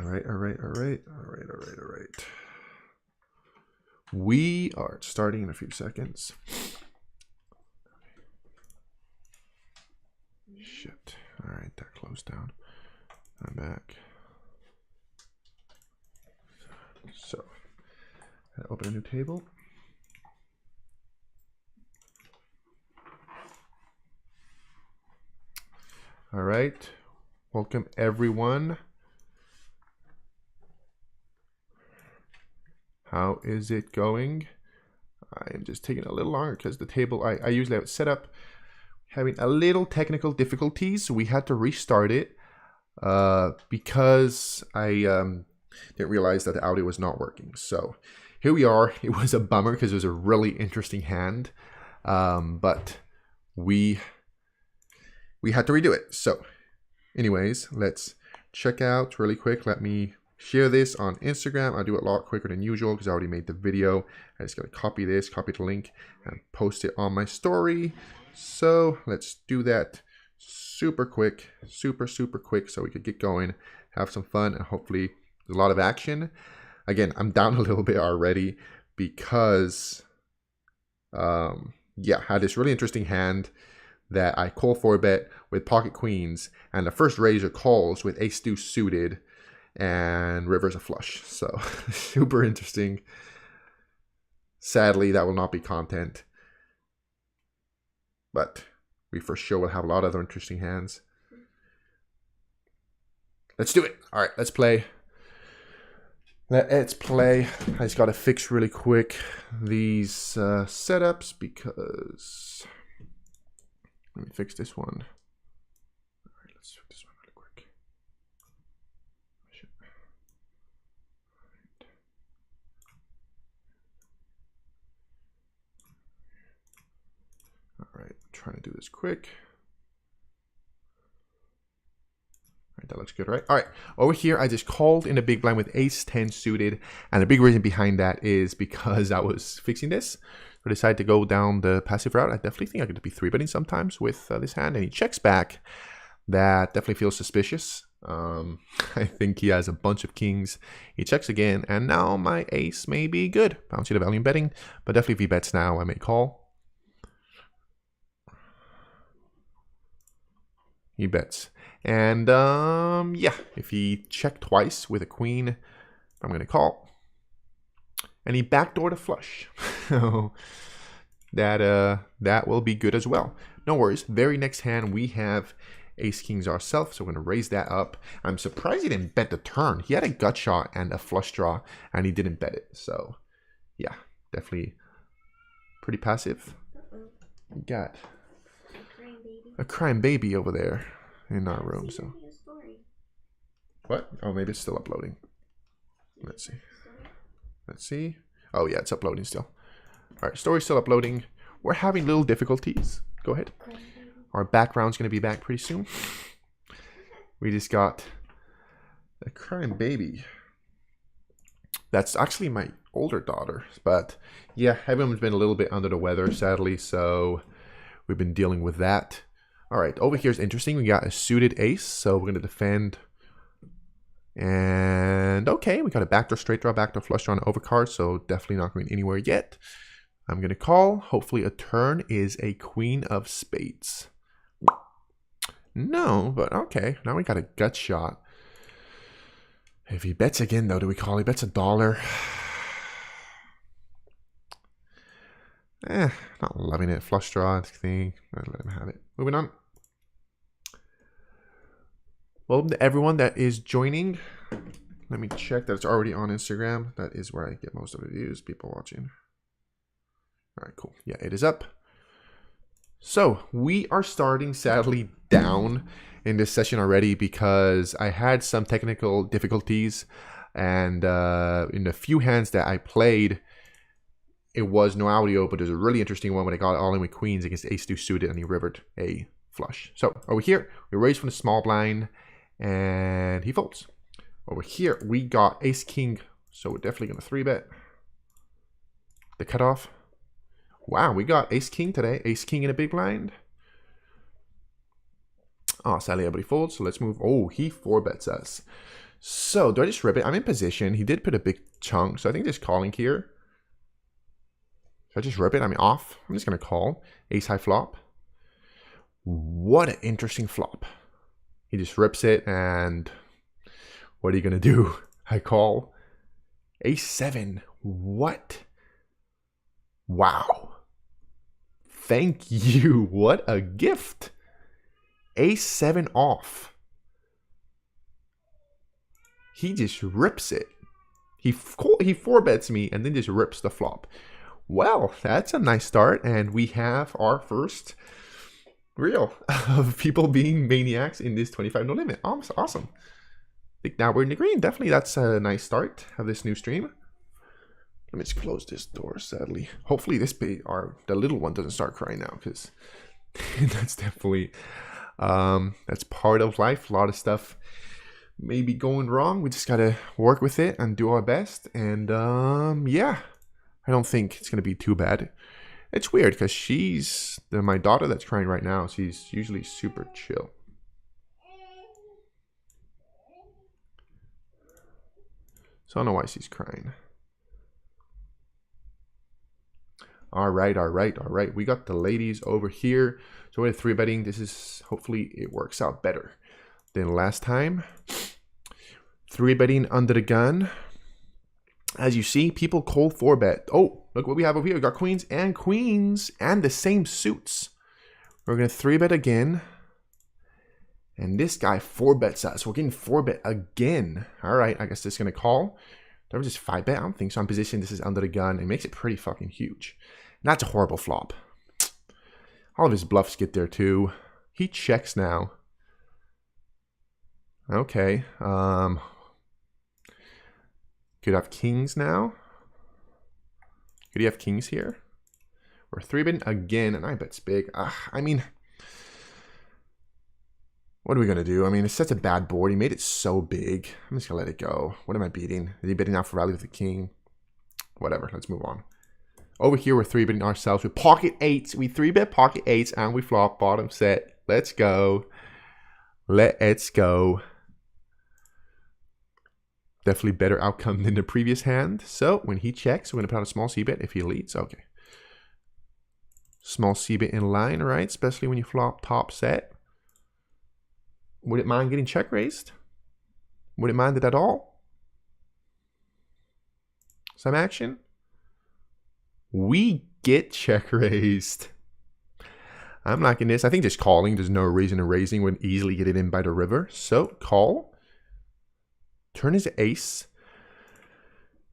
All right. We are starting in a few seconds. Shit. All right, that closed down. I'm back. So, open a new table. All right. Welcome, everyone. How is it going? I am just taking a little longer because the table I usually have it set up having a little technical difficulties. We had to restart it because I didn't realize that the audio was not working. So here we are. It was a bummer because it was a really interesting hand, but we had to redo it. So anyways, let's check out really quick. Let me share this on Instagram. I'll do it a lot quicker than usual because I already made the video. I just gotta copy this, copy the link, and post it on my story. So let's do that super quick, super quick, so we could get going, have some fun, and hopefully there's a lot of action. Again, I'm down a little bit already because, yeah, I had this really interesting hand that I call 4-bet with pocket queens, and the first razor calls with ace deuce suited, and river's a flush. So super interesting. Sadly, that will not be content, but we for sure will have a lot of other interesting hands. Let's do it. All right, let's play. Let's play. I just got to fix really quick these setups because let me fix this one. All right, let's fix this one really quick. Shit. All right, I'm trying to do this quick. All right, that looks good, right? All right, over here, I just called in a big blind with ace 10 suited, and the big reason behind that is because I was fixing this. I decided to go down the passive route. I definitely think I could be 3-betting sometimes with this hand, and he checks back. That definitely feels suspicious. I think he has a bunch of kings. He checks again, and now my ace may be good. I don't see the value in betting, but definitely if he bets now, I may call. He bets. And yeah, if he checked twice with a queen, I'm going to call. And he backdoored a flush. So that will be good as well. No worries. Very next hand, we have ace kings ourselves, so we're going to raise that up. I'm surprised he didn't bet the turn. He had a gut shot and a flush draw, and he didn't bet it. So yeah, definitely pretty passive. We got a crying baby over there in our room. So what? Oh, maybe it's still uploading. Let's see. Let's see. Oh yeah, it's uploading still. All right, story's still uploading. We're having little difficulties. Go ahead. Our background's gonna be back pretty soon. We just got a crying baby. That's actually my older daughter, but yeah, everyone's been a little bit under the weather, sadly, so we've been dealing with that. All right, over here is interesting. We got a suited ace, so we're gonna defend. And okay, we got a backdoor straight draw, backdoor flush draw, and overcard, so definitely not going anywhere yet. I'm gonna call. Hopefully a turn is a queen of spades. No, but okay. Now we got a gut shot. If he bets again, though, do we call? He bets $1. Not loving it. Flush draw thing. I'll let him have it. Moving on. Welcome to everyone that is joining. Let me check that it's already on Instagram. That is where I get most of the views, people watching. All right, cool. Yeah, it is up. So we are starting sadly down in this session already because I had some technical difficulties, and in the few hands that I played, it was no audio, but there's a really interesting one when I got all in with queens against ace deuce suited and he rivered a flush. So over here, we raise from the small blind and he folds. Over here, we got ace king, so we're definitely going to 3-bet. The cutoff. Wow, we got ace king today. Ace king in a big blind. Oh, sadly everybody folds, so let's move. Oh, he 4-bets us. So, do I just rip it? I'm in position. He did put a big chunk, so I think just calling here. Should I just rip it? I mean, off. I'm just going to call. Ace high flop. What an interesting flop. He just rips it, and what are you going to do? I call. Ace 7. What? Wow. Thank you. What a gift. Ace 7 off. He just rips it. He 4-bets me and then just rips the flop. Well, that's a nice start, and we have our first reel of people being maniacs in this 25 no limit. Awesome. I think now we're in the green. Definitely, that's a nice start of this new stream. Let me just close this door, sadly. Hopefully this the little one doesn't start crying now, because that's definitely that's part of life. A lot of stuff may be going wrong. We just gotta work with it and do our best. And yeah, I don't think it's gonna be too bad. It's weird because she's my daughter that's crying right now. She's usually super chill. So I don't know why she's crying. All right. We got the ladies over here. So we're 3-betting. This is, hopefully it works out better than last time. 3-betting under the gun. As you see, people cold 4-bet. Oh, look what we have over here. We got queens and the same suits. We're going to 3-bet again. And this guy 4-bets us. We're getting 4-bet again. All right, I guess this is going to call. That was just 5-bet. I don't think so. I'm positioned. This is under the gun. It makes it pretty fucking huge. And that's a horrible flop. All of his bluffs get there too. He checks now. Okay. Could have kings now. Could he have kings here? We're 3-betting again, and I bet's big. I mean, what are we going to do? I mean, it's such a bad board. He made it so big. I'm just going to let it go. What am I beating? Is he betting out for value with the king? Whatever. Let's move on. Over here, we're 3-betting ourselves with pocket 8s. We 3-bet pocket 8s, and we flop bottom set. Let's go. Let's go. Definitely better outcome than the previous hand. So when he checks, we're going to put out a small c-bet if he leads. Okay. Small c-bet in line, right? Especially when you flop top set. Wouldn't mind getting check raised. Wouldn't mind it at all. Some action. We get check raised. I'm liking this. I think just calling. There's no reason in raising. Would easily get it in by the river. So call. Turn is ace.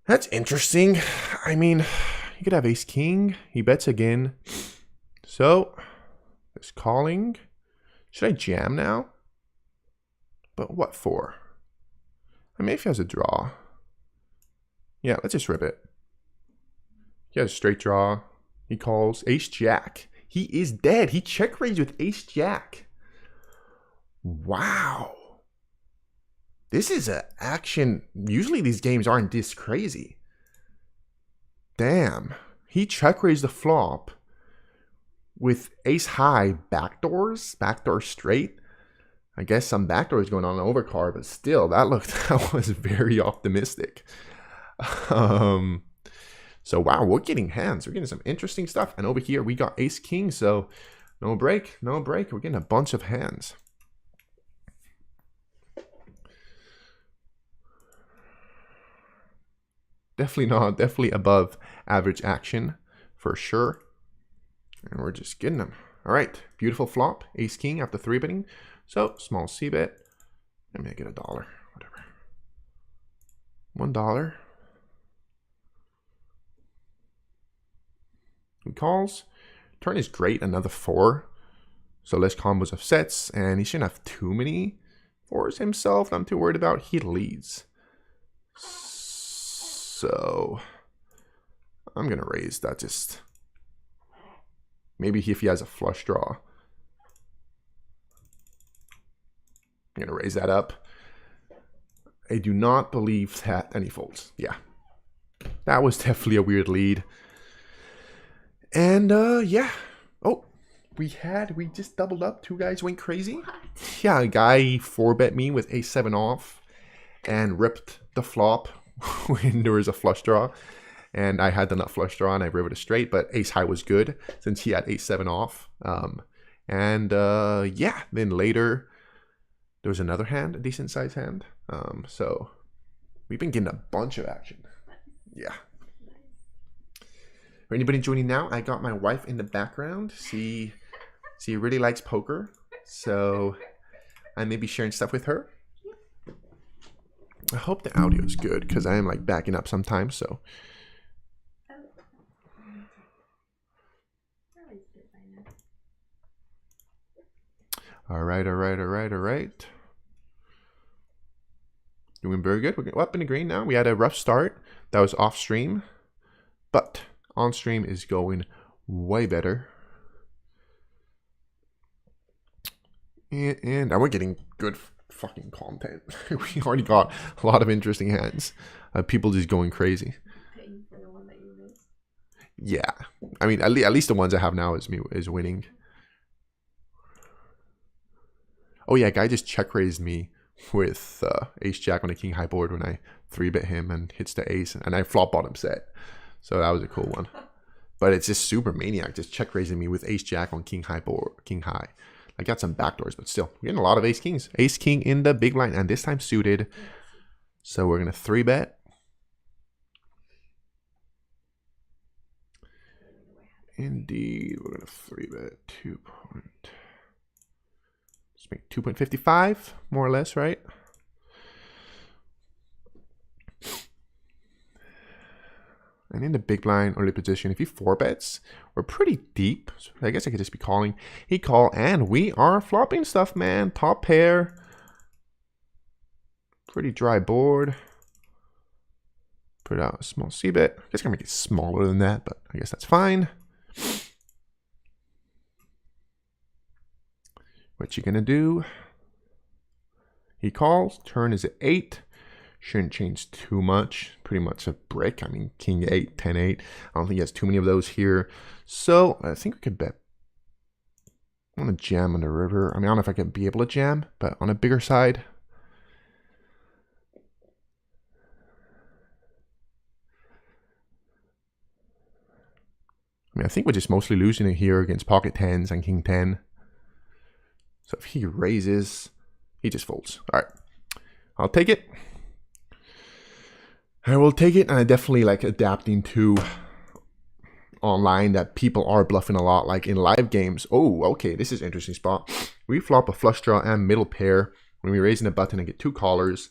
That's interesting. I mean, you could have ace king. He bets again. So, just calling. Should I jam now? But what for? I mean, if he has a draw. Yeah, let's just rip it. He has a straight draw. He calls ace jack. He is dead. He check raised with ace jack. Wow. This is an action. Usually these games aren't this crazy. Damn. He check raised the flop with ace high backdoors. Backdoor straight. I guess some backdoors going on the overcard, but still, that was very optimistic. So wow, we're getting hands. We're getting some interesting stuff. And over here we got ace king, so no break. We're getting a bunch of hands. Definitely above average action for sure. And we're just getting them. All right, beautiful flop. Ace king after 3-betting. So small c-bet. Let me get $1, whatever. $1. He calls. Turn is great, another 4. So less combos of sets, and he shouldn't have too many 4s himself. I'm too worried about. He leads. So I'm gonna raise that. Just maybe if he has a flush draw, I'm gonna raise that up. I do not believe that any folds. Yeah, that was definitely a weird lead. And yeah. Oh, we just doubled up. 2 guys went crazy. What? Yeah, a guy 4-bet me with ace 7 off. and ripped the flop when there was a flush draw. And I had the nut flush draw and I riveted straight, but ace high was good since he had ace 7 off. Yeah, then later there was another hand, a decent sized hand. So we've been getting a bunch of action. Yeah. For anybody joining now, I got my wife in the background. She really likes poker, so I may be sharing stuff with her. I hope the audio is good because I am like backing up sometimes. So. All right. Doing very good. We're up in the green now. We had a rough start. That was off stream, but on stream is going way better. And we're getting good fucking content. We already got a lot of interesting hands. People just going crazy. Yeah, I mean, at least the ones I have now is winning. Oh yeah, guy just check raised me with ace jack on a king high board when I 3-bet him and hits the ace, and I flop bottom set. So that was a cool one. But it's just super maniac, just check raising me with ace jack on king high board, king high. I got some backdoors, but still, we're getting a lot of ace kings. Ace king in the big line, and this time suited. So we're gonna 3-bet. Indeed, we're gonna 3-bet 2 point. Let's make 2.55, more or less, right? And in the big blind early position, if he 4-bets, we're pretty deep. So I guess I could just be calling. He call, and we are flopping stuff, man. Top pair. Pretty dry board. Put out a small c-bet. I guess I'm gonna make it smaller than that, but I guess that's fine. What you gonna do? He calls. Turn is at 8. Shouldn't change too much. Pretty much a brick. I mean, king 8, 10, 8. I don't think he has too many of those here. So I think we could bet. I want to jam on the river. I mean, I don't know if I can be able to jam, but on a bigger side. I mean, I think we're just mostly losing it here against pocket 10s and king 10. So if he raises, he just folds. All right, I'll take it. I will take it, and I definitely like adapting to online that people are bluffing a lot, like in live games. Oh, okay, this is an interesting spot. We flop a flush draw and middle pair when we're raising a button and get 2 callers.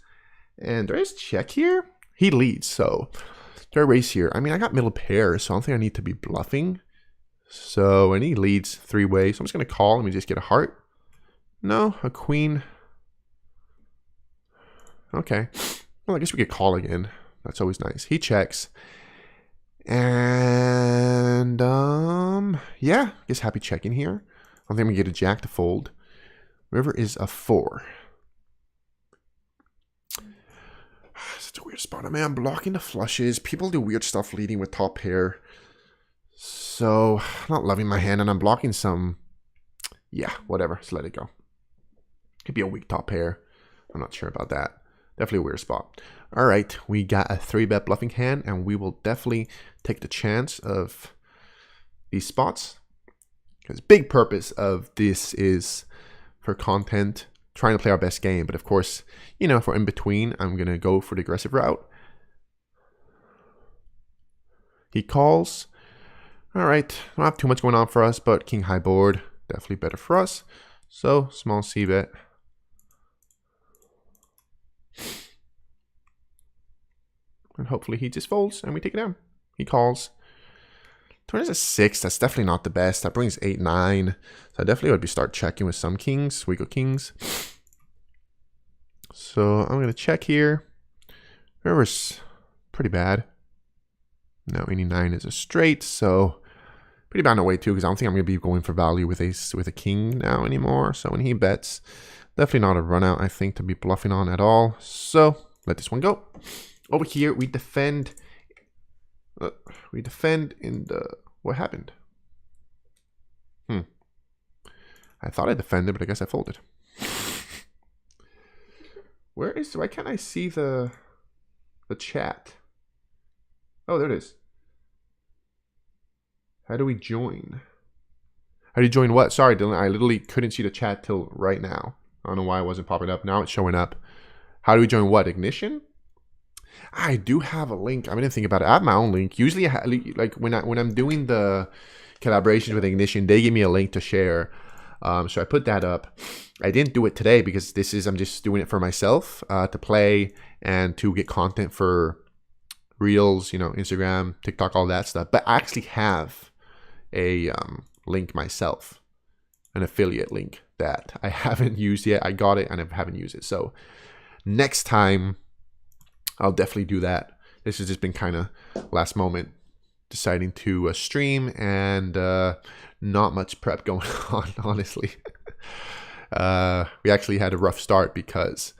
And there is check here. He leads, so there raise here. I mean, I got middle pair, so I don't think I need to be bluffing. So, and he leads 3-way, so I'm just going to call and we just get a heart. No, a queen. Okay, well, I guess we could call again. That's always nice. He checks. And, yeah, I guess happy checking here. I don't think we get a jack to fold. River is a 4. Such a weird spot. I mean, I'm blocking the flushes. People do weird stuff leading with top pair. So, I'm not loving my hand, and I'm blocking some. Yeah, whatever. Just let it go. Could be a weak top pair. I'm not sure about that. Definitely a weird spot. All right, we got a 3-bet bluffing hand, and we will definitely take the chance of these spots. Because big purpose of this is for content, trying to play our best game. But of course, you know, if we're in between, I'm going to go for the aggressive route. He calls. All right, don't have too much going on for us, but king high board, definitely better for us. So, small c-bet. And hopefully he just folds and we take it down. He calls. Turn is a 6. That's definitely not the best. That brings 8, 9. So I definitely would be start checking with some kings. We go kings. So I'm going to check here. River's pretty bad. Now 89 is a straight. So pretty bad in a way too, because I don't think I'm going to be going for value with a king now anymore. So when he bets, definitely not a run out, I think, to be bluffing on at all. So let this one go. Over here, we defend. We defend in the. What happened? I thought I defended, but I guess I folded. why can't I see the chat? Oh, there it is. How do we join? How do you join what? Sorry, Dylan. I literally couldn't see the chat till right now. I don't know why it wasn't popping up. Now it's showing up. How do we join what? Ignition? I do have a link. I didn't think about it. I have my own link. Usually, like when I'm doing the collaborations with Ignition, they give me a link to share. So I put that up. I didn't do it today because I'm just doing it for myself to play and to get content for Reels, Instagram, TikTok, all that stuff. But I actually have a link myself, an affiliate link that I haven't used yet. I got it and I haven't used it. So next time I'll definitely do that. This has just been kind of last moment deciding to stream and not much prep going on, honestly. We actually had a rough start because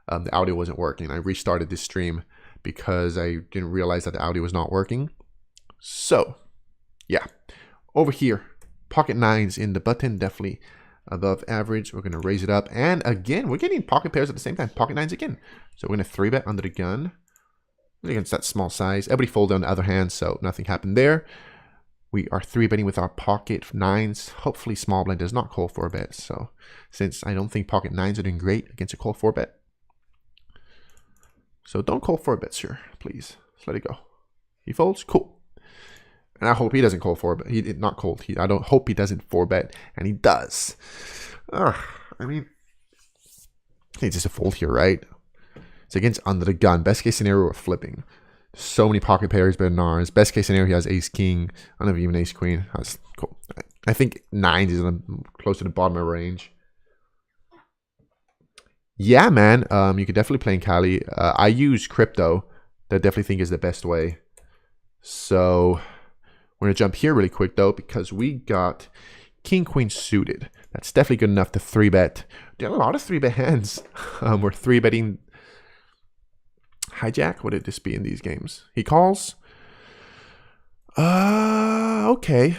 the audio wasn't working. I restarted this stream because I didn't realize that the audio was not working. So, yeah. Over here, pocket nines in the button, definitely above average. We're going to raise it up. And again, we're getting pocket pairs at the same time. Pocket nines again. So we're going to 3-bet under the gun against that small size. Everybody folded on the other hand, so nothing happened there. We are 3-betting with our pocket nines. Hopefully small blind does not call 4-bet. So since I don't think pocket nines are doing great against a call 4-bet. So don't call 4-bets here, please. Just let it go. He folds? Cool. And I hope he doesn't call 4-bet. He did not call. I don't hope he doesn't 4-bet, and he does. I mean, it's just a fold here, right? It's against under the gun. Best case scenario, we're flipping. So many pocket pairs better than ours. Best case scenario, he has ace king. I don't know, even ace queen. That's cool. I think nines is close to the bottom of range. Yeah, man. You could definitely play in Cali. I use crypto. That I definitely think is the best way. So we're going to jump here really quick, though, because we got king, queen suited. That's definitely good enough to 3-bet. There are a lot of 3-bet hands. We're 3-betting hijack. What did this be in these games? He calls. Okay.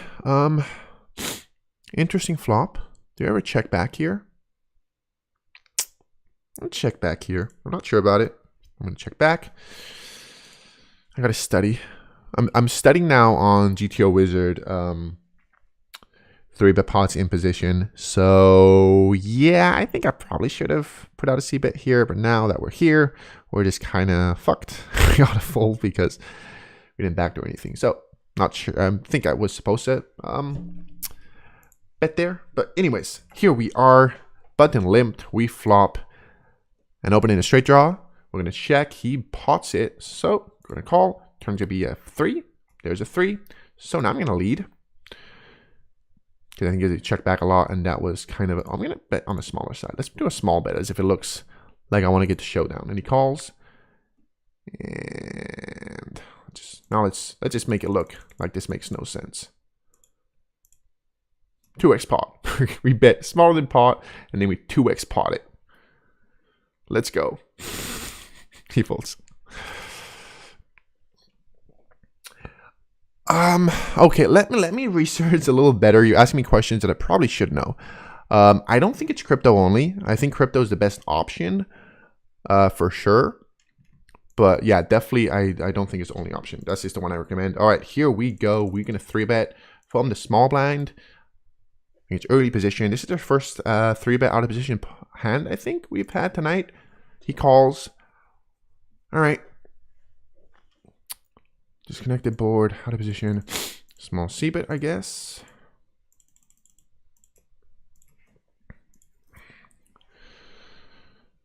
Interesting flop. Do you ever check back here? I'll check back here. I'm not sure about it. I'm going to check back. I got to study. I'm studying now on GTO Wizard. 3-bet pots in position. So yeah, I think I probably should have put out a c-bet here, but now that we're here, we're just kind of fucked. We got to fold because we didn't backdoor anything. So not sure. I think I was supposed to bet there, but anyways, here we are. Button limped. We flop and open in a straight draw. We're gonna check. He pots it, so we're gonna call. Turns to be a 3. There's a 3. So now I'm gonna lead. Because I think he checked back a lot, and that was kind of, I'm going to bet on the smaller side. Let's do a small bet as if it looks like I want to get to showdown. And he calls. And let's just make it look like this makes no sense. 2x pot. We bet smaller than pot, and then we 2x pot it. Let's go. He folds. Okay, let me research a little better. You asked me questions that I probably should know. I don't think it's crypto only. I think crypto is the best option, for sure. But yeah, definitely, I don't think it's the only option. That's just the one I recommend. All right, here we go. We're gonna 3-bet from the small blind. It's early position. This is their first 3-bet out of position hand I think we've had tonight. He calls. All right. Disconnected board, out of position, small c-bet, I guess.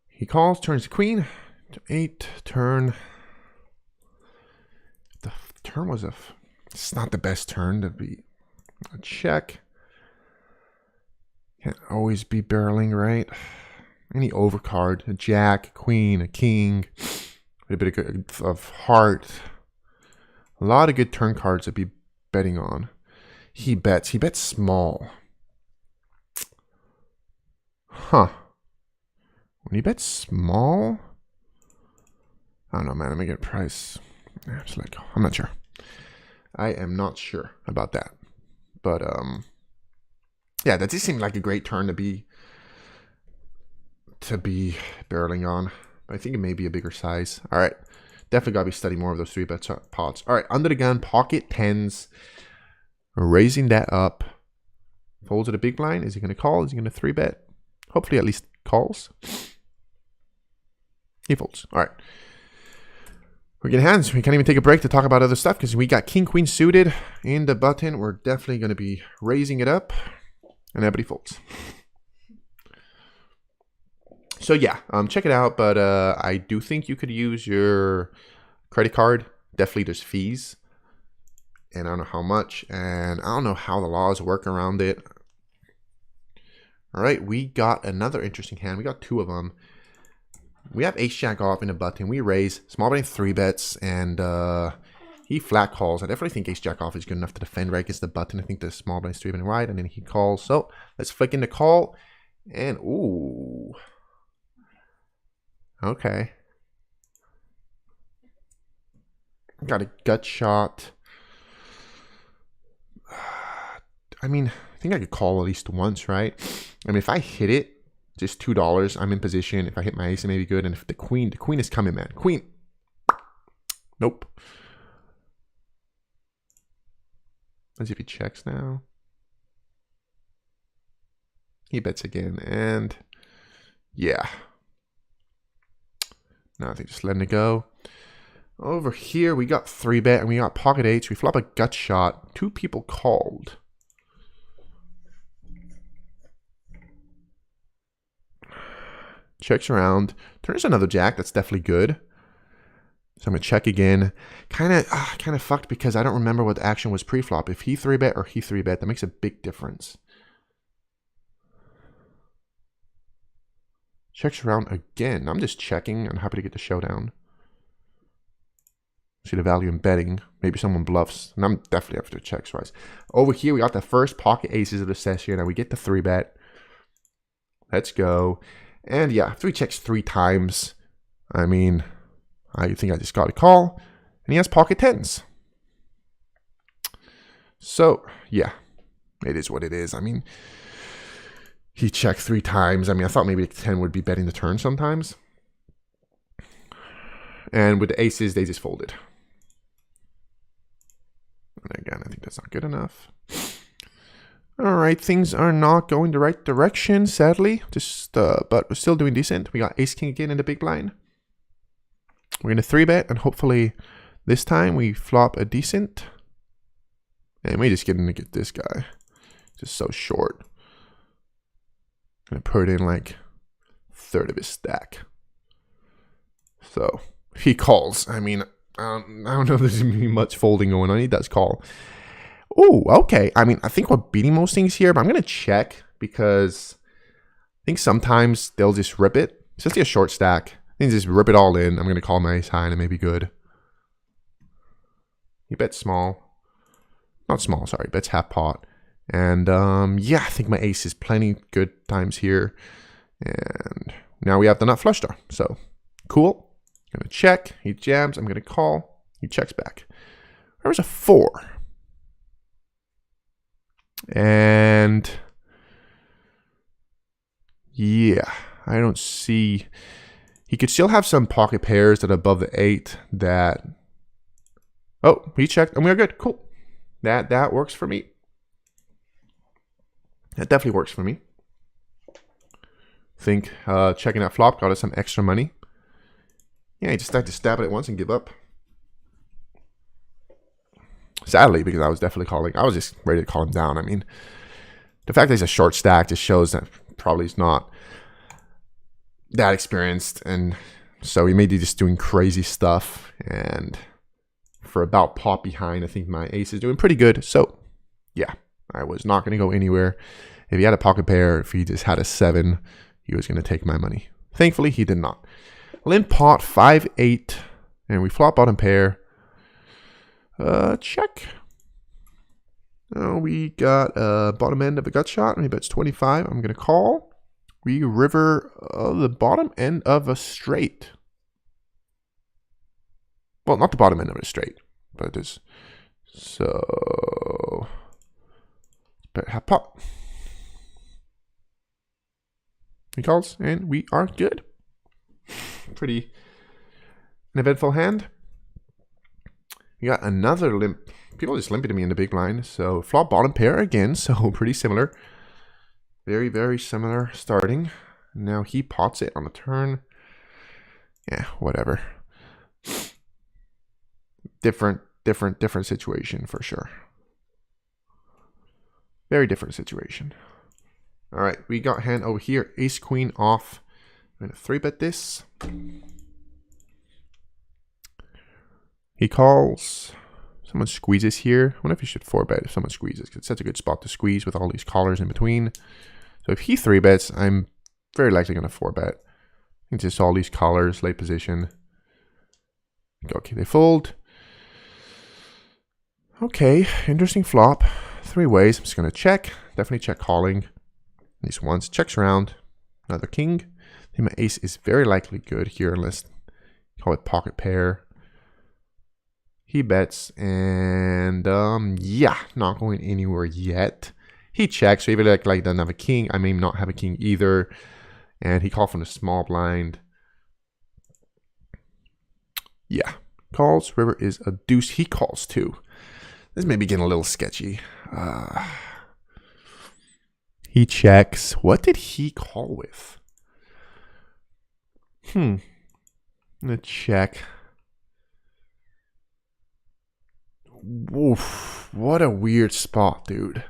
He calls, turns the queen to 8, turn. The turn was it's not the best turn to be a check. Can't always be barreling, right? Any overcard, a jack, a queen, a king, a bit of heart. A lot of good turn cards to be betting on. He bets small. Huh. When he bets small, I don't know, man. Let me get a price. Just let go. I'm not sure. I am not sure about that. But yeah, that just seemed like a great turn to be barreling on. I think it may be a bigger size. All right. Definitely got to be studying more of those 3-bet pots. All right. Under the gun, pocket tens. Raising that up. Folds to the big blind. Is he going to call? Is he going to 3-bet? Hopefully at least calls. He folds. All right. We're getting hands. We can't even take a break to talk about other stuff because we got king, queen suited in the button. We're definitely going to be raising it up. And everybody folds. So yeah, check it out. But I do think you could use your credit card. Definitely there's fees. And I don't know how much. And I don't know how the laws work around it. All right, we got another interesting hand. We got 2 of them. We have ace jack off in the button. We raise small blind 3-bets, and he flat calls. I definitely think ace jack off is good enough to defend right against the button. I think the small blind's 3-betting wide, and then he calls. So let's flick in the call, and ooh, okay, got a gut shot. I mean, I think I could call at least once, right? I mean, if I hit it, just $2, I'm in position. If I hit my ace, it may be good. And if the queen is coming, man. Queen. Nope. Let's see if he checks now. He bets again. And yeah. No, I think just letting it go. Over here, we got 3-bet and we got pocket eights. We flop a gut shot. 2 people called. Checks around. Turns another jack. That's definitely good. So I'm going to check again. Kind of fucked because I don't remember what the action was pre-flop. If he 3-bet or he 3-bet, that makes a big difference. Checks around again. I'm just checking. I'm happy to get the showdown. See the value in betting. Maybe someone bluffs. And I'm definitely after checks rise. Over here, we got the first pocket aces of the session. And we get the 3-bet. Let's go. And yeah, 3 checks 3 times. I mean, I think I just got a call. And he has pocket tens. So, yeah, it is what it is. I mean, he checked 3 times. I mean, I thought maybe 10 would be betting the turn sometimes. And with the aces, they just folded. And again, I think that's not good enough. All right, things are not going the right direction, sadly. But we're still doing decent. We got ace king again in the big blind. We're going to 3-bet, and hopefully this time we flop a decent. And we just get this guy. Just so short. Gonna put in like 1/3 of his stack. So if he calls, I mean, I don't know if there's gonna be much folding going on. He does call. Oh, okay. I mean, I think we're beating most things here, but I'm gonna check because I think sometimes they'll just rip it. Especially a short stack. They just rip it all in. I'm gonna call my ace high and it may be good. He bets small. Not small, sorry, bets half pot. And yeah, I think my ace is plenty good times here. And now we have the nut flush draw. So cool. Gonna check. He jams. I'm gonna call. He checks back. There was a 4. And yeah, I don't see. He could still have some pocket pairs that are above the 8 that. Oh, he checked and we are good. Cool. That works for me. That definitely works for me. Think checking that flop got us some extra money. Yeah, he just had to stab it at once and give up. Sadly, because I was definitely calling. I was just ready to call him down. I mean, the fact that he's a short stack just shows that probably he's not that experienced. And so he may be just doing crazy stuff. And for about pot behind, I think my ace is doing pretty good. So, yeah, I was not going to go anywhere. If he had a pocket pair, if he just had a 7, he was going to take my money. Thankfully, he did not. Limp pot 5-8, and we flop bottom pair. Check. We got bottom end of a gut shot, and he bets 25. I'm going to call. We river the bottom end of a straight. Well, not the bottom end of a straight, but it is. So, bet half pot. He calls, and we are good. pretty an eventful hand. We got another limp. People just limping to me in the big blind. So flop bottom pair again. So pretty similar. Very, very similar starting. Now he pots it on the turn. Yeah, whatever. Different situation for sure. Very different situation. All right, we got hand over here. Ace queen off. I'm gonna 3-bet this. He calls. Someone squeezes here. I wonder if he should 4-bet if someone squeezes, because it's such a good spot to squeeze with all these callers in between. So if he 3-bets, I'm very likely going to 4-bet. I think just all these callers, late position. Okay, they fold. Okay, interesting flop. 3 ways. I'm just going to check. Definitely check calling. These ones. Checks around. Another king. I think my ace is very likely good here, unless call it pocket pair. He bets, and yeah, not going anywhere yet. He checks, so even like doesn't have a king. I may not have a king either. And he called from the small blind. Yeah, calls. River is a deuce. He calls too. This may be getting a little sketchy. He checks. What did he call with? I'm gonna check. Oof, what a weird spot, dude.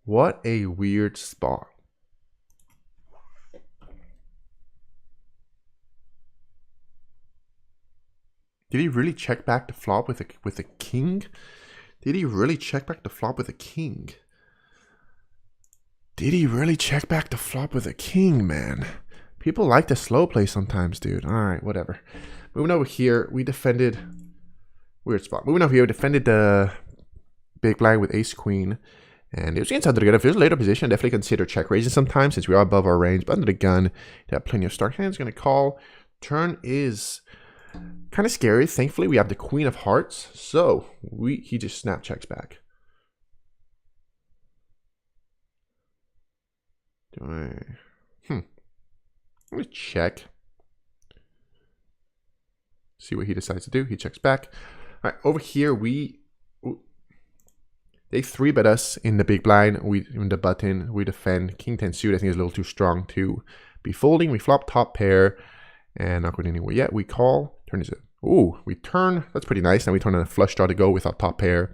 What a weird spot. Did he really check back the flop with a king? Did he really check back the flop with a king? Did he really check back the flop with a king, man? People like to slow play sometimes, dude. All right, whatever. Moving over here, we defended... Weird spot. Moving over here, we defended the big blind with ace queen. And it was against under the gun. If it was a later position, definitely consider check raising sometimes since we are above our range. But under the gun, you have plenty of start hands. Going to call. Turn is kind of scary. Thankfully, we have the queen of hearts. So he just snap checks back. I'm going to check. See what he decides to do. He checks back. All right, over here, they 3-bet us in the big blind. In the button, we defend. King 10 suit, I think, is a little too strong to be folding. We flop top pair, and not going anywhere yet. We call. Turn is it? Ooh, we turn. That's pretty nice. Now we turn on a flush draw to go with our top pair.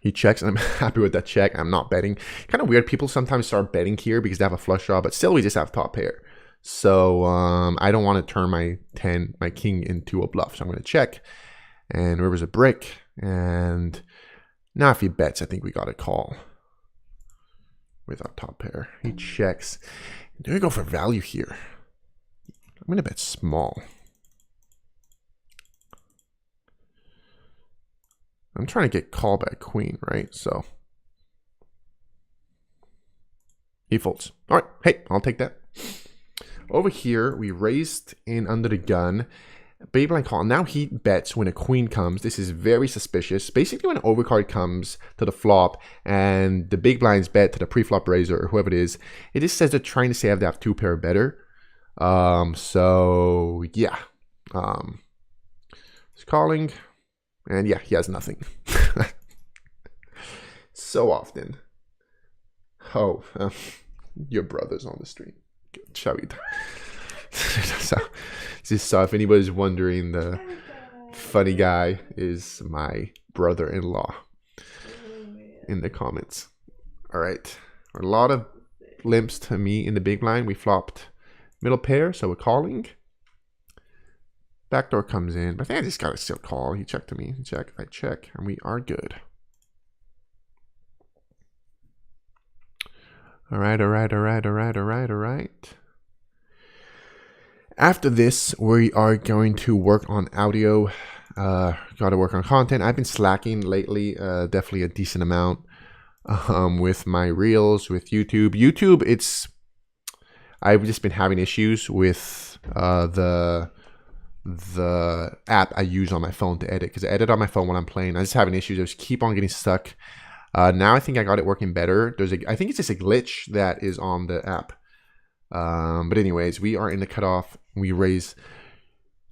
He checks, and I'm happy with that check. I'm not betting. Kind of weird. People sometimes start betting here because they have a flush draw, but still, we just have top pair. So I don't want to turn my king into a bluff. So I'm going to check. And river's a brick. And now if he bets, I think we got a call with our top pair. He checks. Do we go for value here? I'm going to bet small. I'm trying to get called by a queen, right? So he folds. All right. Hey, I'll take that. Over here, we raised in under the gun. Big blind call. Now he bets when a queen comes. This is very suspicious. Basically, when an overcard comes to the flop and the big blinds bet to the pre-flop raiser or whoever it is, it just says they're trying to say they have 2 pair or better. So yeah. He's calling. And yeah, he has nothing. So often. Oh, your brother's on the stream. Shall we? So if anybody's wondering, the funny guy is my brother-in-law in the comments. All right. A lot of limps to me in the big blind. We flopped middle pair, so we're calling. Backdoor comes in, but I think I just got to still call. He checked to me. Check, I check, and we are good. All right. After this, we are going to work on audio. Got to work on content. I've been slacking lately, definitely a decent amount with my reels, with YouTube. YouTube, I've just been having issues with the app I use on my phone to edit, because I edit on my phone when I'm playing. I just having issues. I just keep on getting stuck. Now I think I got it working better. I think it's just a glitch that is on the app. But anyways, we are in the cutoff. We raise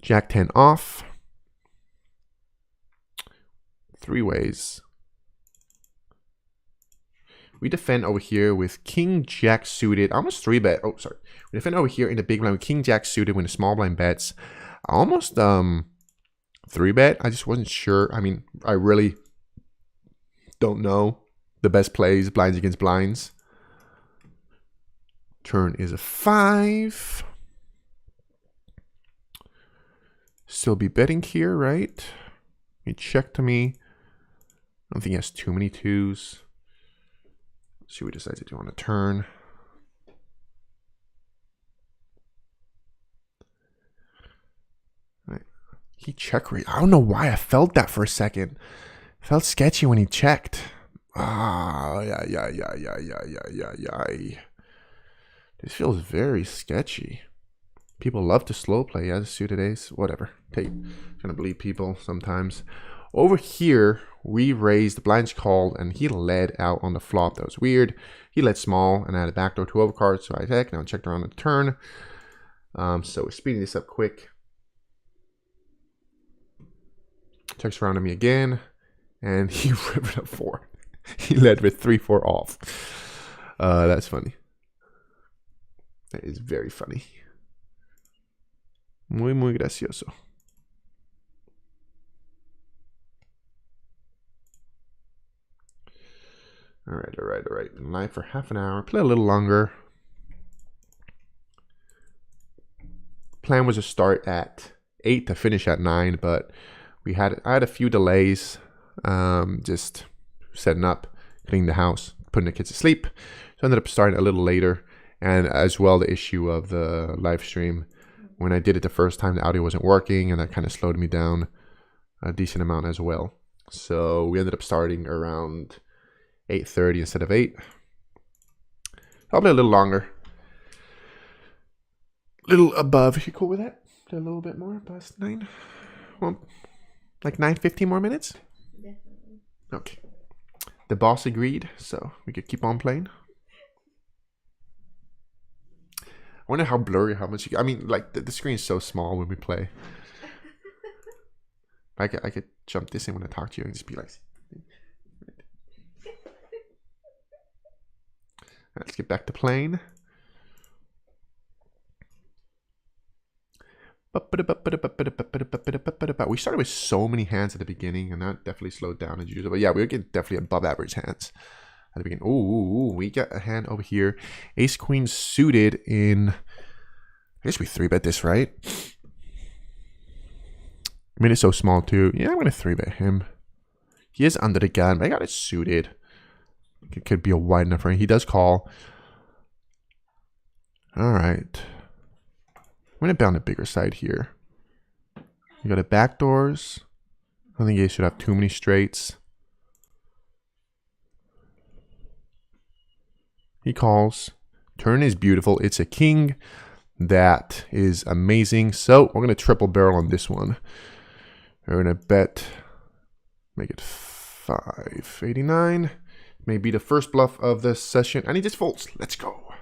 Jack 10 off. 3 ways. We defend over here with King Jack suited. I almost 3-bet. Oh, sorry. We defend over here in the big blind with King Jack suited when the small blind bets. I almost 3-bet. I just wasn't sure. I mean, I really don't know the best plays, blinds against blinds. Turn is a 5. Still be betting here, right? He check to me. I don't think he has too many 2s. See what he decides to do on a turn. Right. He check raised. I don't know why I felt that for a second. It felt sketchy when he checked. Yeah. This feels very sketchy. People love to slow play. Yeah, suited ace. Whatever. Gonna believe people sometimes. Over here, we raised, the blinds called, and he led out on the flop. That was weird. He led small and I had a backdoor 2 overcards, so I attacked. Now I checked around the turn. So we're speeding this up quick. Checks around on me again, and he rivered up 4. He led with 3-4 off. That's funny. That is very funny. Muy gracioso. All right. Live for half an hour. Play a little longer. Plan was to start at 8 to finish at 9, but I had a few delays. Just setting up, cleaning the house, putting the kids to sleep. So I ended up starting a little later, and as well the issue of the live stream. When I did it the first time, the audio wasn't working, and that kind of slowed me down a decent amount as well. So we ended up starting around 8:30 instead of 8. Probably a little longer. A little above. You cool with that? A little bit more past 9? Well, like 9:15 more minutes? Definitely. Okay. The boss agreed, so we could keep on playing. I wonder how blurry, how much I mean, like, the screen is so small when we play. I could jump this in when I talk to you and just be like... Let's get back to playing. We started with so many hands at the beginning, and that definitely slowed down as usual. But yeah, we were getting definitely above average hands at the beginning. Ooh, we got a hand over here. Ace Queen suited in... I guess we 3-bet this, right? I mean, it's so small too. Yeah, I'm going to 3-bet him. He is under the gun, but I got it suited. It could be a wide enough range. He does call. All right. I'm going to bet on the bigger side here. You got a backdoors. I don't think you should have too many straights. He calls. Turn is beautiful. It's a king. That is amazing. So we're going to triple barrel on this one. We're going to bet. Make it 589. Maybe the first bluff of the session. And he just folds. Let's go.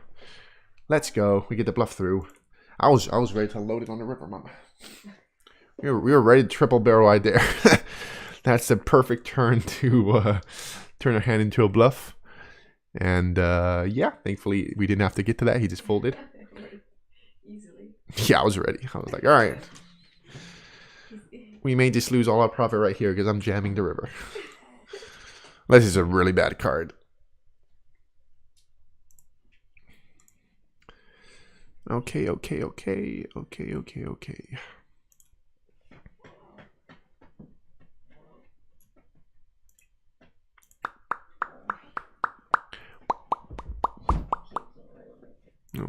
Let's go. We get the bluff through. I was ready to load it on the river, mama. We were ready to triple barrel right there. That's the perfect turn to turn our hand into a bluff. And yeah, thankfully we didn't have to get to that. He just folded. Easily. Yeah, I was ready. I was like, all right. We may just lose all our profit right here because I'm jamming the river. This is a really bad card. Okay. No.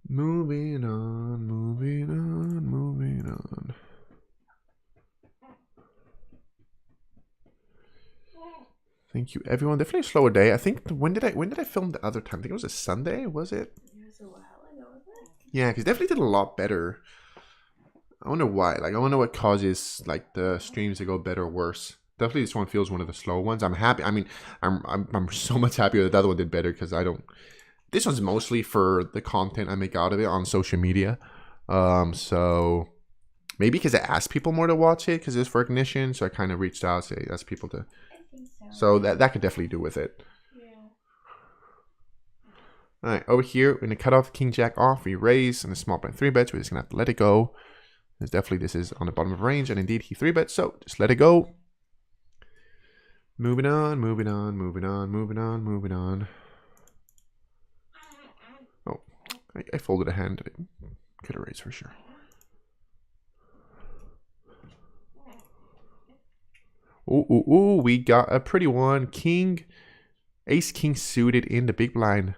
Moving on. Thank you, everyone. Definitely a slower day. I think when did I film the other time? I think it was a Sunday. Was it? It was a while ago, wasn't it? Yeah, because definitely did a lot better. I wonder why. Like, I wonder what causes like the streams to go better or worse. Definitely, this one feels one of the slow ones. I'm happy. I mean, I'm so much happier that the other one did better because I don't this one's mostly for the content I make out of it on social media. So maybe because I asked people more to watch it because it's for recognition. So I kind of reached out to ask people to. I think so. So that could definitely do with it. Yeah. All right, over here, we're going to cut off King Jack off. We raise and a small blind 3-bets. We're just going to have to let it go. Because definitely this is on the bottom of range. And indeed, he 3-bets. So just let it go. Moving on, moving on, moving on, moving on, moving on. Oh, I folded a hand. I could have raised for sure. Ooh, we got a pretty one. Ace King suited in the big blind.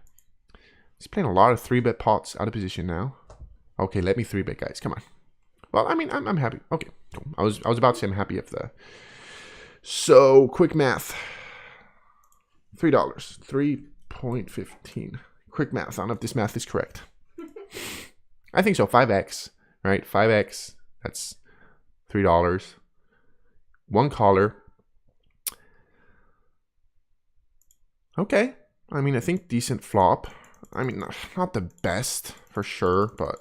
He's playing a lot of 3-bet pots out of position now. Okay, let me 3-bet, guys. Come on. Well, I mean, I'm happy. Okay, cool. I was about to say I'm happy if the. So quick math. $3, 3.15. Quick math. I don't know if this math is correct. I think so. 5x, right? 5x. That's $3. One caller. Okay. I mean, I think decent flop. I mean, not the best for sure, but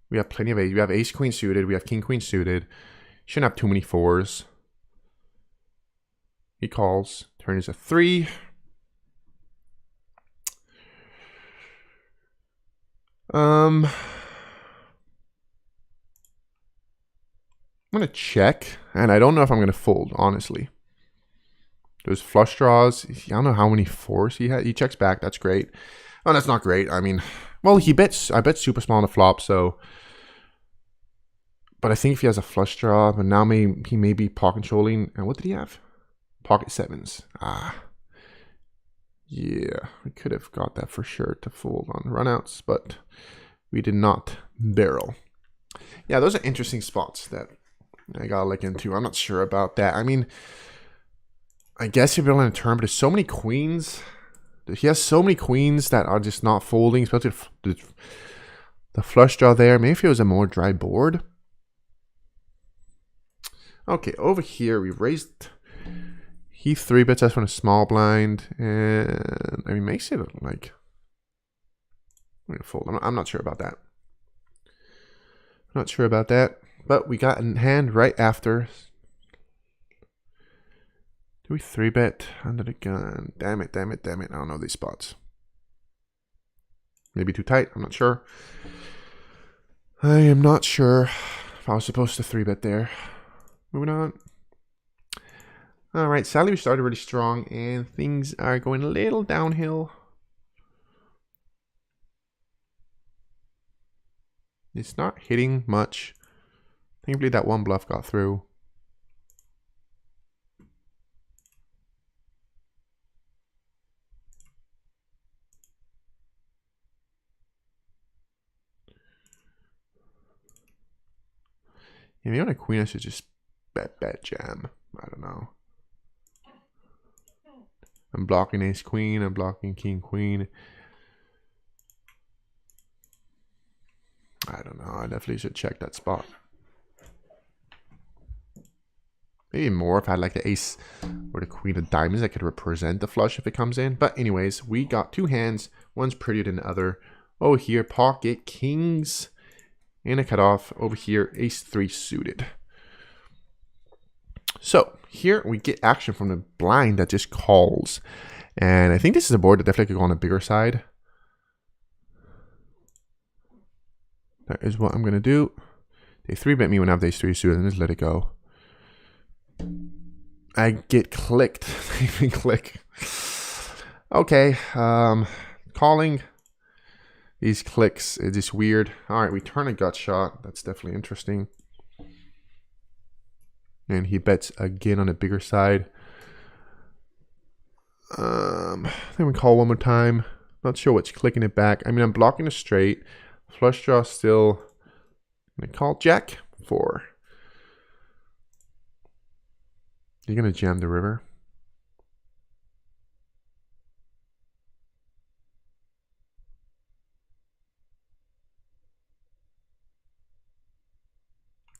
we have plenty of ace. We have ace queen suited. We have king queen suited. Shouldn't have too many 4s. He calls. Turn is a 3. I'm gonna check, and I don't know if I'm gonna fold, honestly. Those flush draws, I don't know how many 4s he had. He checks back, that's great. Oh, that's not great. I mean, well, I bet super small on the flop, so. But I think if he has a flush draw, but now he may be pocket controlling. And what did he have? Pocket 7s. Yeah, we could have got that for sure to fold on runouts, but we did not barrel. Yeah, those are interesting spots that I gotta look into. I'm not sure about that. I mean, I guess if you're on a turn, but there's so many queens. He has so many queens that are just not folding, especially the flush draw there. Maybe if it was a more dry board. Okay, over here we raised. He 3-bets us from a small blind, and I mean makes it like. I'm gonna fold. I'm not sure about that. Not sure about that, but we got in hand right after. Do we 3-bet under the gun? Damn it, damn it, damn it. I don't know these spots. Maybe too tight. I'm not sure. I am not sure if I was supposed to 3-bet there. Moving on. All right, sadly we started really strong and things are going a little downhill. It's not hitting much. Thankfully that one bluff got through. Yeah, maybe on a queen I should just bet jam. I don't know. I'm blocking ace queen. I'm blocking king queen. I don't know. I definitely should check that spot. Maybe more if I had like the ace or the queen of diamonds. I could represent the flush if it comes in. But anyways, we got two hands. One's prettier than the other. Oh, here, pocket kings. And a cutoff. Over here, ace 3 suited. So here we get action from the blind that just calls. And I think this is a board that definitely could go on a bigger side. That is what I'm going to do. They 3-bet me when I have ace 3 suited and just let it go. I get clicked. They even click. Okay. Calling. These clicks is just weird. All right, we turn a gut shot. That's definitely interesting. And he bets again on a bigger side. Then we call one more time. Not sure what's clicking it back. I mean, I'm blocking a straight. Flush draw still. I'm gonna call jack 4. You're gonna jam the river.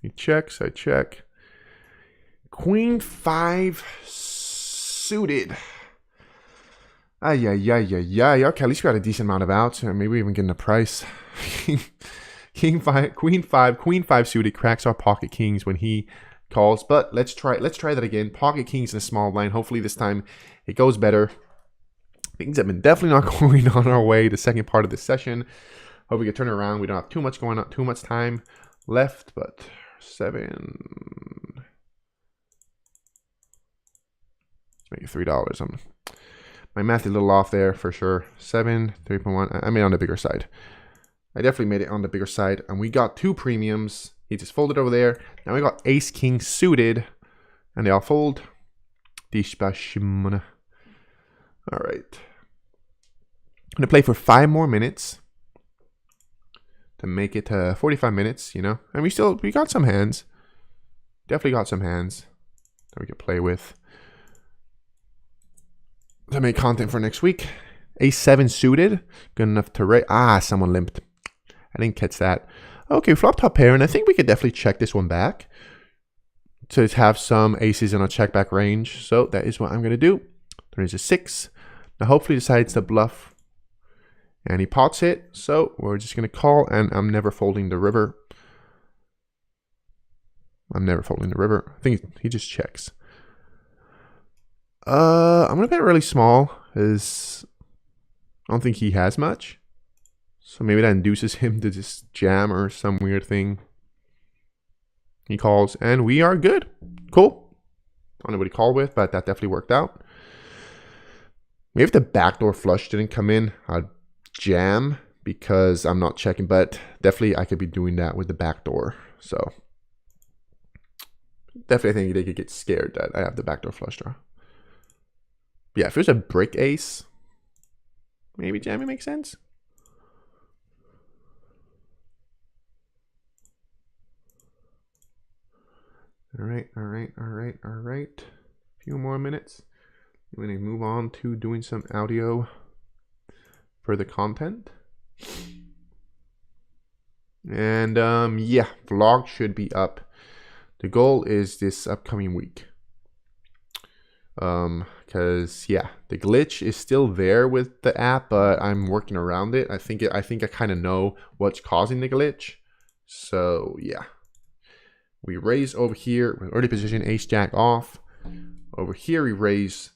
He checks, I check. Queen 5 suited. Yeah. Okay, at least we got a decent amount of outs. Maybe even getting a price. King 5, Queen 5, Queen 5 suited cracks our pocket kings when he calls. But let's try that again. Pocket kings in a small blind. Hopefully this time it goes better. Things have been definitely not going on our way the second part of this session. Hope we can turn it around. We don't have too much going on, too much time left, but 7. Let's make it $3. My math is a little off there for sure. 7, 3.1. I made it on the bigger side. I definitely made it on the bigger side. And we got 2 premiums. He just folded over there. Now we got ace king suited. And they all fold. All right. I'm going to play for 5 more minutes. To make it 45 minutes, you know. And we got some hands. Definitely got some hands that we could play with. To make content for next week. Ace 7 suited. Good enough to raise. Someone limped. I didn't catch that. Okay, flop top pair. And I think we could definitely check this one back. To have some aces in our check back range. So that is what I'm going to do. There's a 6. Now hopefully decides to bluff. And he pots it. So we're just going to call. And I'm never folding the river. I think he just checks. I'm going to bet really small, as I don't think he has much. So maybe that induces him to just jam or some weird thing. He calls, and we are good. Cool. I don't know what he called with, but that definitely worked out. Maybe if the backdoor flush didn't come in, I'd jam because I'm not checking, but definitely I could be doing that with the backdoor. So definitely I think they could get scared that I have the backdoor flush draw. Yeah, if it was a brick ace, maybe jamming makes sense. All right. A few more minutes. I'm going to move on to doing some audio for the content. And yeah, vlog should be up. The goal is this upcoming week. Because yeah, the glitch is still there with the app, but I'm working around it. I think I kind of know what's causing the glitch. So yeah, we raise over here with early position ace jack off. Over here we raise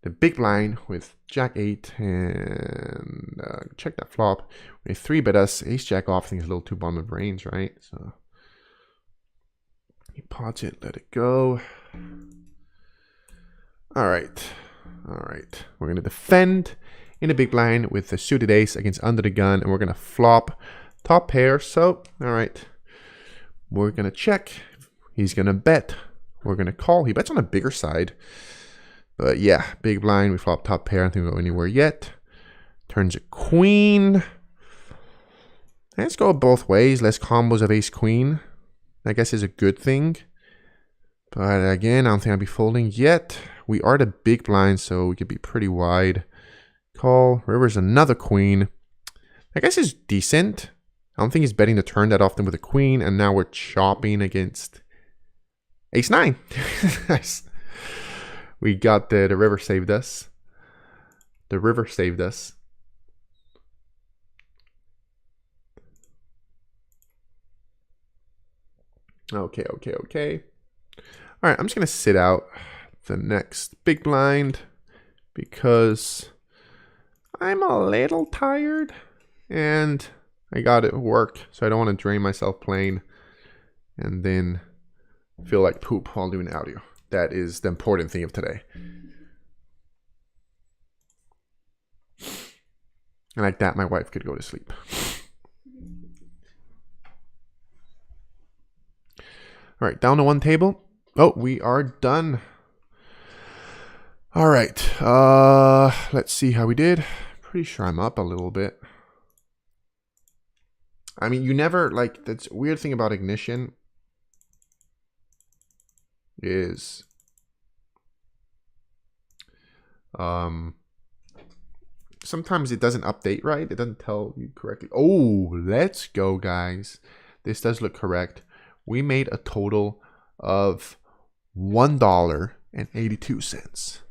the big blind with jack 8 and check that flop. We 3-bet us ace jack off. I think it's a little too bottom of range, right? So he pots it, let it go. All right. We're going to defend in a big blind with the suited ace against under the gun, and we're going to flop top pair. So, all right. We're going to check. He's going to bet. We're going to call. He bets on a bigger side. But yeah, big blind. We flop top pair. I don't think we'll go anywhere yet. Turns a queen. Let's go both ways. Less combos of ace queen, I guess, is a good thing. But again, I don't think I'll be folding yet. We are the big blind, so we could be pretty wide. Call. River's another queen. I guess is decent. I don't think he's betting the turn that often with a queen, and now we're chopping against ace 9. Nice. We got the river saved us. The river saved us. Okay. All right, I'm just going to sit out the next big blind because I'm a little tired and I got to work, so I don't want to drain myself playing and then feel like poop while doing audio. That is the important thing of today. And like that, my wife could go to sleep. All right, down to one table. Oh, we are done. All right. Let's see how we did. Pretty sure I'm up a little bit. I mean, you never, like, that's a weird thing about Ignition is sometimes it doesn't update right. It doesn't tell you correctly. Oh, let's go, guys. This does look correct. We made a total of $1.82. Isn't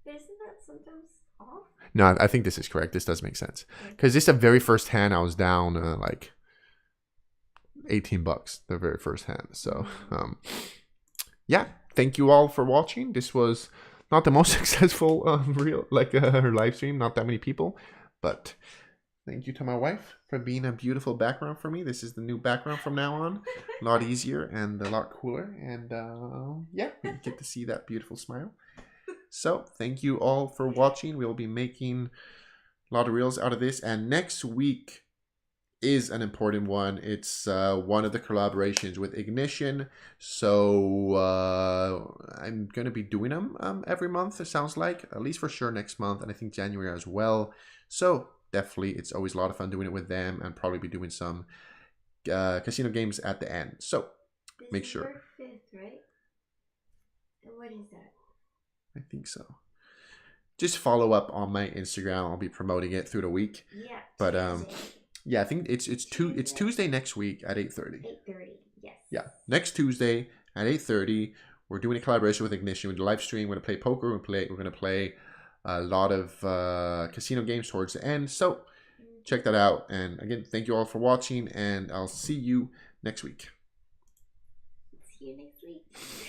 that sometimes off? No, I think this is correct. This does make sense. Because this is the very first hand I was down like $18 the very first hand. So yeah, thank you all for watching. This was not the most successful live stream, not that many people, but thank you to my wife for being a beautiful background for me. This is the new background from now on. A lot easier and a lot cooler. And yeah, you get to see that beautiful smile. So thank you all for watching. We'll be making a lot of reels out of this. And next week is an important one. It's one of the collaborations with Ignition. So I'm going to be doing them every month, it sounds like. At least for sure next month. And I think January as well. So definitely, it's always a lot of fun doing it with them. And probably be doing some casino games at the end. So make sure. 5th, right? What is that? I think so. Just follow up on my Instagram. I'll be promoting it through the week. Yeah. But Tuesday. yeah, I think it's Tuesday next week at 8:30. 8:30. Yes. Yeah, next Tuesday at 8:30. We're doing a collaboration with Ignition. We're doing a live stream. We're gonna play poker. We're gonna play a lot of casino games towards the end. So check that out. And again, thank you all for watching. And I'll see you next week. See you next week.